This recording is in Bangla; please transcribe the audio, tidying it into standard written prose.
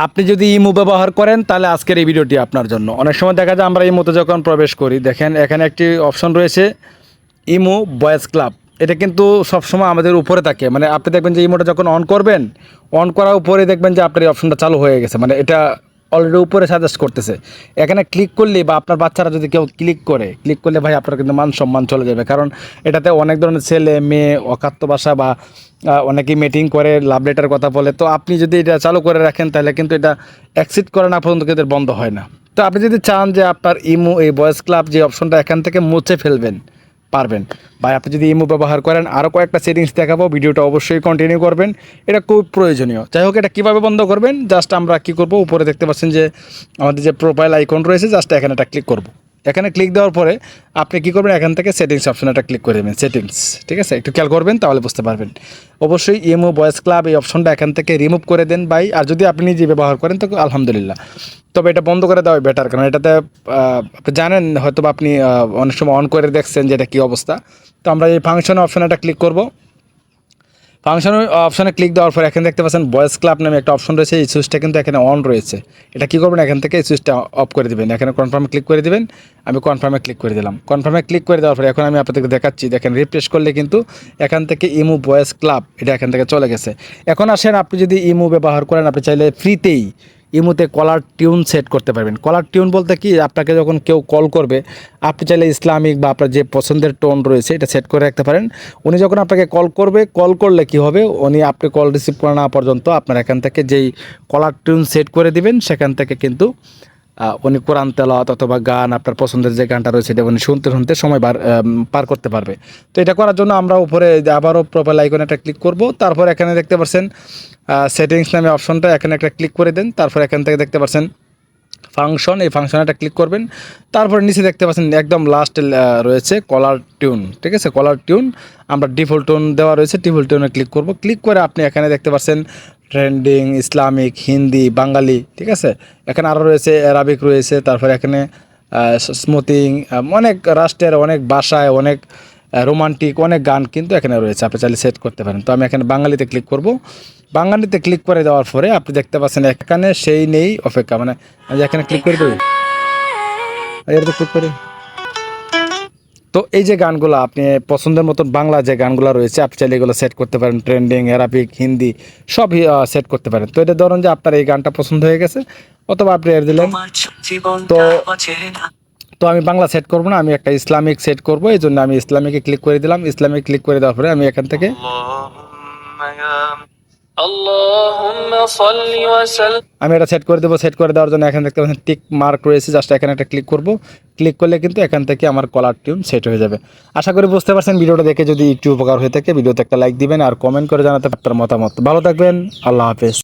আপনি যদি ইমো ব্যবহার করেন তাহলে আজকের এই ভিডিওটি আপনার জন্য। অনেক সময় দেখা যায় আমরা ইমোতে যখন প্রবেশ করি, দেখেন এখানে একটি অপশন রয়েছে ইমো ভয়েস ক্লাব। এটা কিন্তু সবসময় আমাদের উপরে থাকে, মানে আপনি দেখবেন যে ইমোটা যখন অন করবেন, অন করার উপরে দেখবেন যে আপনার এই অপশনটা চালু হয়ে গেছে, মানে এটা অলরেডি উপরে সাজেস্ট করতেছে। এখানে ক্লিক করলে বা আপনার বাচ্চারা যদি কেউ ক্লিক করলে ভাই আপনার কিন্তু মান সম্মান চলে যাবে, কারণ এটাতে অনেক ধরনের ছেলে মেয়ে অকাত্য ভাষা বা অনেকেই মিটিং করে লাভ লেটার কথা বলে। তো আপনি যদি এটা চালু করে রাখেন তাহলে কিন্তু এটা অ্যাক্সিড করে না পর্যন্ত কিন্তু বন্ধ হয় না। তো আপনি যদি চান যে আপনার ইমো এই ভয়েস ক্লাব যে অপশনটা এখান থেকে মুছে ফেলবেন, পারবেন। বা আপনি যদি ইমো ব্যবহার করেন, আরও কয়েকটা সেটিংস দেখাবো, ভিডিওটা অবশ্যই কন্টিনিউ করবেন, এটা খুব প্রয়োজনীয়। যাই হোক, এটা কীভাবে বন্ধ করবেন, জাস্ট আমরা কী করব, উপরে দেখতে পাচ্ছেন যে আমাদের যে প্রোফাইল আইকন রয়েছে, জাস্ট এখানে একটা ক্লিক করব। এখানে ক্লিক দেওয়ার পরে আপনি কী করবেন, এখান থেকে সেটিংস অপশনে একটা ক্লিক করে দেবেন, সেটিংস, ঠিক আছে, একটু খেয়াল করবেন তাহলে বুঝতে পারবেন। অবশ্যই ইমো ভয়েস ক্লাব এই অপশনটা এখান থেকে রিমুভ করে দেন ভাই, আর যদি আপনি নিজে ব্যবহার করেন তো আলহামদুলিল্লাহ, তবে এটা বন্ধ করে দেওয়া বেটার, কারণ এটাতে আপনি জানেন হয়তো বা আপনি অনেক সময় অন করে দেখছেন যে এটা কী অবস্থা। তো আমরা এই ফাংশন অপশনে একটা ক্লিক করব। ফাংশন অপশনে ক্লিক দেওয়ার পর এখানে দেখতে পাচ্ছেন ভয়েস ক্লাব নামে একটা অপশন রয়েছে, এই সুইচটা কিন্তু এখানে অন রয়েছে। এটা কী করবেন, এখান থেকে এই সুইচটা অফ করে দেবেন, এখানে কনফার্মে ক্লিক করে দেবেন। আমি কনফার্মে ক্লিক করে দিলাম। কনফার্মে ক্লিক করে দেওয়ার পরে এখন আমি আপনাদেরকে দেখাচ্ছি, দেখেন রিফ্রেশ করলে কিন্তু এখান থেকে ইমো ভয়েস ক্লাব এটা এখান থেকে চলে গেছে। এখন আসেন, আপনি যদি ইমো ব্যবহার করেন, আপনি চাইলে ফ্রিতেই ইমোতে কলার টিউন সেট করতে পারবেন। কলার টিউন বলতে কি, আপনাকে যখন কেউ কল করবে, আপনি চাইলে ইসলামিক বা আপনার যে পছন্দের টোন রয়েছে এটা সেট করে রাখতে পারেন। উনি যখন আপনাকে কল করবে, কল করলে কি হবে, উনি আপনি কল রিসিভ করা না পর্যন্ত আপনার এখান থেকে যেই কলার টিউন সেট করে দিবেন, সেখান থেকে কিন্তু উনি কোরআন তেলাওয়াত অথবা গান, আপনার পছন্দের যে গানটা রয়েছে এটা উনি শুনতে শুনতে সময় পার করতে পারবে। তো এটা করার জন্য আমরা উপরে আবারও প্রোফাইল আইকনে একটা ক্লিক করব। তারপর এখানে দেখতে পাচ্ছেন সেটিংস নামে অপশনটা, এখানে একটা ক্লিক করে দেন। তারপর এখান থেকে দেখতে পাচ্ছেন ফাংশন, এই ফাংশনে একটা ক্লিক করবেন। তারপরে নিচে দেখতে পাচ্ছেন একদম লাস্টে রয়েছে কলার টিউন, ঠিক আছে, কলার টিউন আমরা ডিফল্ট টোন দেওয়া রয়েছে, ডিফল্ট টিউনে ক্লিক করব। ক্লিক করে আপনি এখানে দেখতে পাচ্ছেন ট্রেন্ডিং, ইসলামিক, হিন্দি, বাঙালি, ঠিক আছে, এখানে আরও রয়েছে অ্যারাবিক রয়েছে, তারপরে এখানে স্মুথিং, অনেক রাষ্ট্রের অনেক ভাষায় অনেক রোমান্টিক অনেক গান কিন্তু এখানে রয়েছে, আপনি চাইলে সেট করতে পারেন। তো আমি এখানে বাঙালিতে ক্লিক করব। বাঙালিতে ক্লিক করে দেওয়ার পরে আপনি দেখতে পাচ্ছেন এখানে সেই নেই অপেক্ষা, মানে আমি এখানে ক্লিক করে দিই, এটাতে ক্লিক করি। তো এই যে গানগুলো আপনি পছন্দের মতন বাংলা যে গানগুলো রয়েছে, আপনি চাইলে এগুলো সেট করতে পারেন, ট্রেন্ডিং, অ্যারাবিক, হিন্দি সব সেট করতে পারেন। তো এটা ধরুন যে আপনার এই গানটা পছন্দ হয়ে গেছে, অথবা আপনি এর দিলেন। তো তো আমি বাংলা সেট করব না, আমি একটা ইসলামিক সেট করব, এই জন্য আমি ইসলামিকে ক্লিক করে দিলাম। ইসলামিক ক্লিক করে দেওয়ার পরে আমি এখান থেকে আমি এটা সেট করে দেবো। সেট করে দেওয়ার জন্য এখানে দেখতে পাচ্ছেন টিক মার্ক রয়েছে, জাস্ট এখানে একটা ক্লিক করব। ক্লিক করলে কিন্তু এখান থেকে আমার কলার টিউন সেট হয়ে যাবে। আশা করি বুঝতে পারছেন। ভিডিওটা দেখে যদি একটু উপকার হয়ে থাকে, ভিডিওতে একটা লাইক দিবেন আর কমেন্ট করে জানাতে আপনার মতামত। ভালো থাকবেন, আল্লাহ হাফেজ।